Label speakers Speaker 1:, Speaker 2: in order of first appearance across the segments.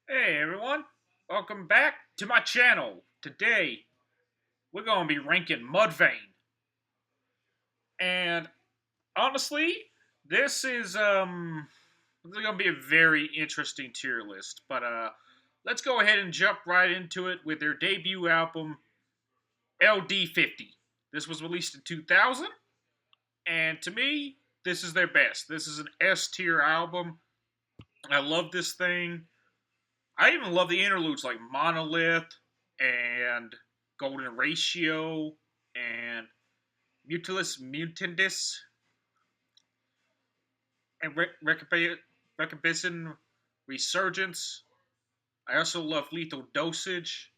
Speaker 1: Hey everyone, welcome back to my channel. Today we're going to be ranking Mudvayne. And honestly, this is going to be a very interesting tier list, but let's go ahead and jump right into it with their debut album LD50. This was released in 2000, and to me, this is their best. This is an S tier album. I love this thing. I even love the interludes like Monolith and Golden Ratio and Mutilus Mutandis and Recompenson Resurgence. I also love Lethal Dosage.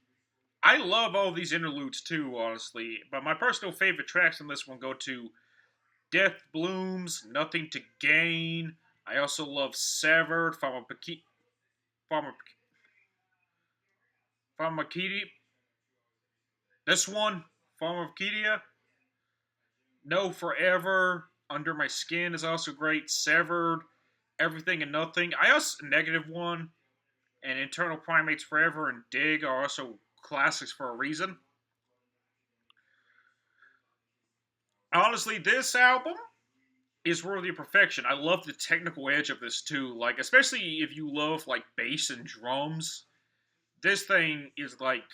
Speaker 1: I love all these interludes too, honestly. But my personal favorite tracks on this one go to Death Blooms, Nothing to Gain. I also love Severed, Pharmakedia. This one, Pharmakedia. No Forever, Under My Skin is also great. Severed, Everything and Nothing. I also Negative One and Internal Primates Forever and Dig are also classics for a reason. Honestly, this album is worthy of perfection. I love the technical edge of this too. Like, especially if you love like bass and drums. This thing is like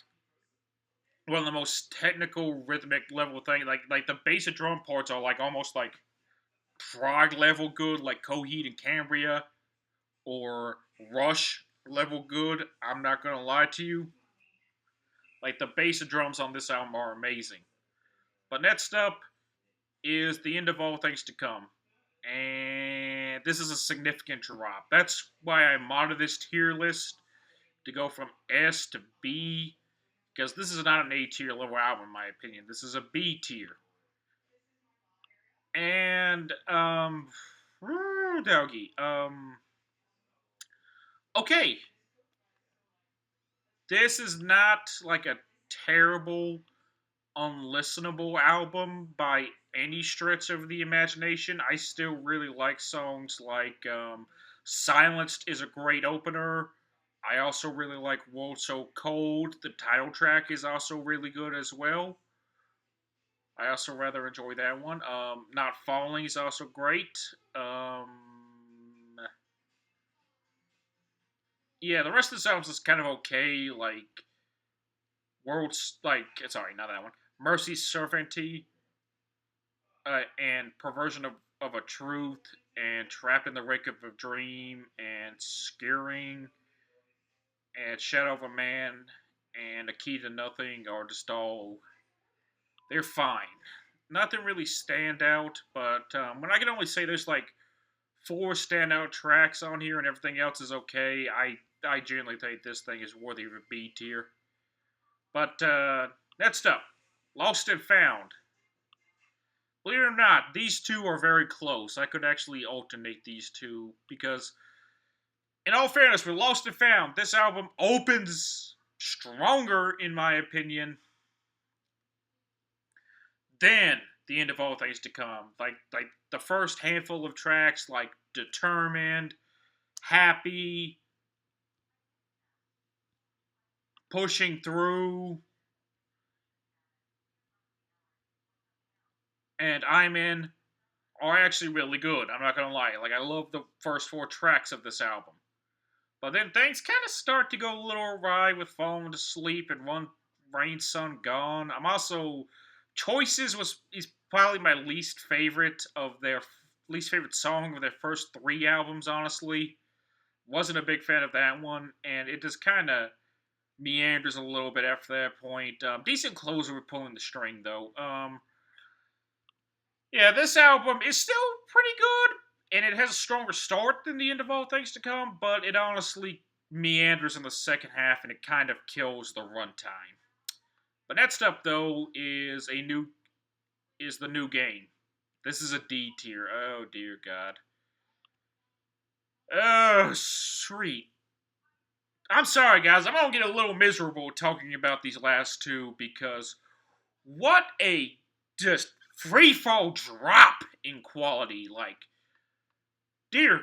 Speaker 1: one of the most technical rhythmic level thing. Like the bass and drum parts are like almost like prog level good, like Coheed and Cambria or Rush level good. I'm not gonna lie to you. Like the bass and drums on this album are amazing. But next up is The End of All Things to Come. And this is a significant drop. That's why I modded this tier list to go from S to B. Because this is not an A tier level album, in my opinion. This is a B tier. And doggy. Okay, this is not like a terrible, unlistenable album by any stretch of the imagination. I still really like songs like Silenced is a great opener. I also really like World So Cold. The title track is also really good as well. I also rather enjoy that one. Not Falling is also great. Yeah, the rest of the albums is kind of okay. Like World's like sorry, not that one. Mercy's Servanty and Perversion of a Truth and Trapped in the Wake of a Dream and Scaring and Shadow of a Man and A Key to Nothing are just all they're fine. Nothing really stand out, but when I can only say there's like four standout tracks on here and everything else is okay, I genuinely think this thing is worthy of a B tier. But next up, Lost and Found. Believe it or not, these two are very close. I could actually alternate these two because, in all fairness, with Lost and Found, this album opens stronger, in my opinion, than The End of All Things to Come. Like the first handful of tracks, like Determined, Happy, Pushing Through, and I'm In, are actually really good. I'm not gonna lie. Like I love the first four tracks of this album. But then things kind of start to go a little awry with Falling to Sleep and One Rain Sun Gone. I'm also Choices was is probably my least favorite song of their first three albums. Honestly, wasn't a big fan of that one, and it just kind of meanders a little bit after that point. Decent closer with Pulling the String though. Yeah, this album is still pretty good, and it has a stronger start than The End of All Things to Come, but it honestly meanders in the second half and it kind of kills the runtime. But next up though is the new game. This is a D tier. Oh dear God. Oh sweet. I'm sorry guys, I'm gonna get a little miserable talking about these last two because what a just free fall drop in quality. Like, dear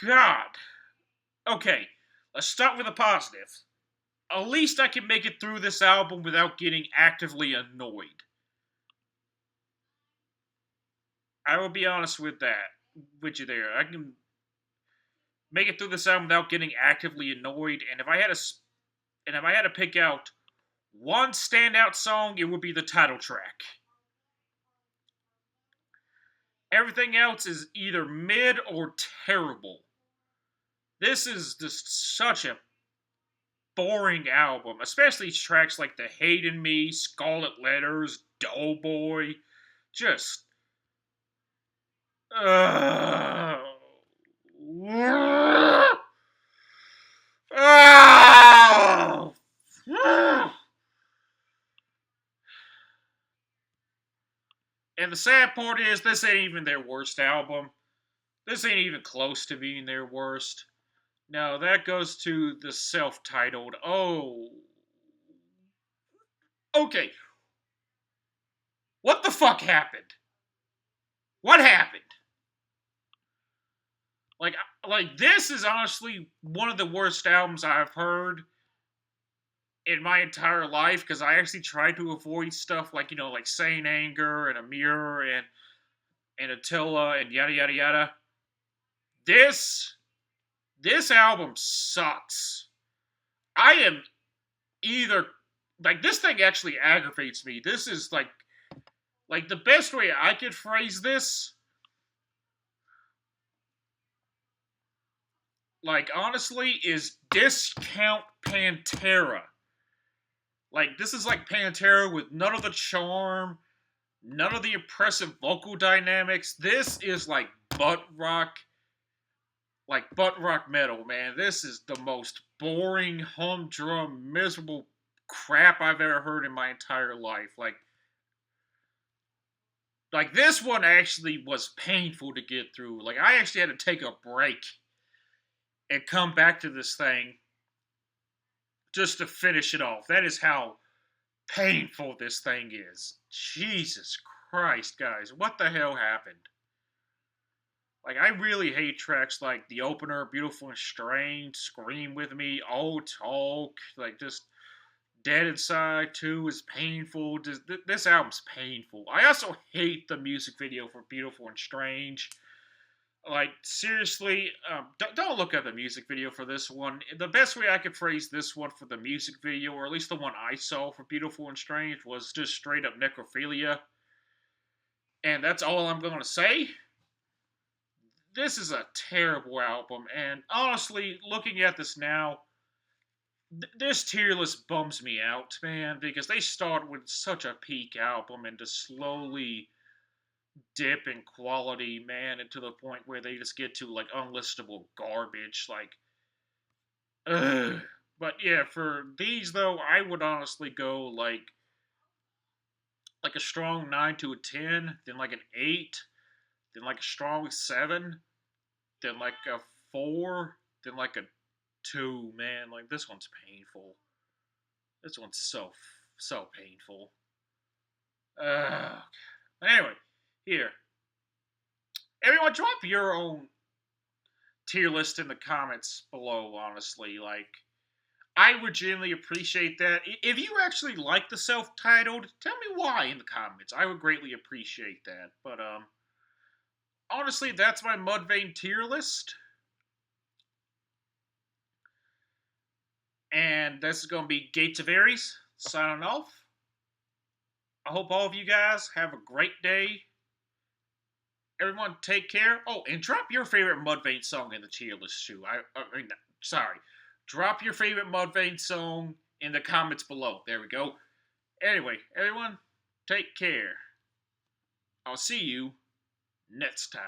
Speaker 1: God. Okay, Let's start with the positive. At least I can make it through this album without getting actively annoyed. I will be honest with that, with you there. I can make it through this album without getting actively annoyed. And if I had to pick out one standout song, it would be the title track. Everything else is either mid or terrible. This is just such a boring album, especially tracks like The Hate in Me, Scarlet Letters, Doughboy. Just. Uh, and the sad part is, this ain't even their worst album. This ain't even close to being their worst. No, that goes to the self-titled. Oh. Okay. What the fuck happened? What happened? Like this is honestly one of the worst albums I've heard in my entire life, because I actually tried to avoid stuff like, like Saint Anger and A Mirror and Attila and yada yada yada. This album sucks. I am either like, this thing actually aggravates me. This is like the best way I could phrase this, like, honestly, is discount Pantera. Like, this is like Pantera with none of the charm, none of the impressive vocal dynamics. This is like butt rock metal, man. This is the most boring, humdrum, miserable crap I've ever heard in my entire life. Like this one actually was painful to get through. Like, I actually had to take a break and come back to this thing just to finish it off. That is how painful this thing is. Jesus Christ, guys. What the hell happened? Like, I really hate tracks like the opener, Beautiful and Strange, Scream With Me, Oh Talk, like, just Dead Inside 2 is painful. This album's painful. I also hate the music video for Beautiful and Strange. Like, seriously, don't look at the music video for this one. The best way I could phrase this one for the music video, or at least the one I saw for Beautiful and Strange, was just straight up necrophilia. And that's all I'm going to say. This is a terrible album, and honestly, looking at this now, this tier list bums me out, man, because they start with such a peak album and just slowly dip in quality, man, and to the point where they just get to, like, unlistable garbage, like, ugh. But yeah, for these, though, I would honestly go, like a strong 9 to a 10, then like an 8, then like a strong 7, then like a 4, then like a 2, man. Like, this one's painful. This one's so painful. Anyway, here. Everyone, drop your own tier list in the comments below, honestly. Like, I would genuinely appreciate that. If you actually like the self-titled, tell me why in the comments. I would greatly appreciate that. But, honestly, that's my Mudvayne tier list. And this is going to be Gates of Aries signing off. I hope all of you guys have a great day. Everyone, take care. Oh, and drop your favorite Mudvayne song in the tier list, too. Sorry. Drop your favorite Mudvayne song in the comments below. There we go. Anyway, everyone, take care. I'll see you next time.